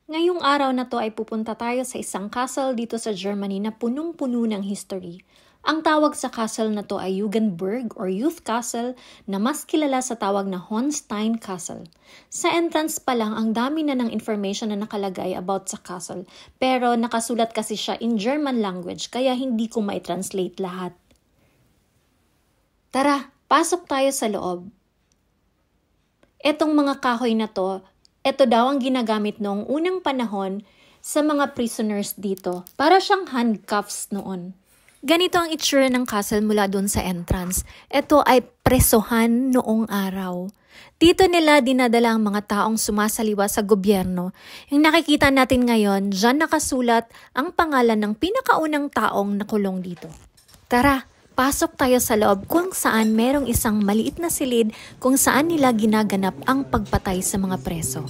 Ngayong araw na to ay pupunta tayo sa isang castle dito sa Germany na punong-puno ng history. Ang tawag sa castle na to ay Jugendburg or Youth Castle na mas kilala sa tawag na Honstein Castle. Sa entrance pa lang ang dami na ng information na nakalagay about sa castle pero nakasulat kasi siya in German language kaya hindi ko mai-translate lahat. Tara, pasok tayo sa loob. Etong mga kahoy na to, ito daw ang ginagamit noong unang panahon sa mga prisoners dito. Para siyang handcuffs noon. Ganito ang itsura ng castle mula doon sa entrance. Ito ay presohan noong araw. Dito nila dinadala ang mga taong sumasaliwa sa gobyerno. Yung nakikita natin ngayon, dyan nakasulat ang pangalan ng pinakaunang taong nakulong dito. Tara! Pasok tayo sa loob kung saan merong isang maliit na silid kung saan nila ginaganap ang pagpatay sa mga preso.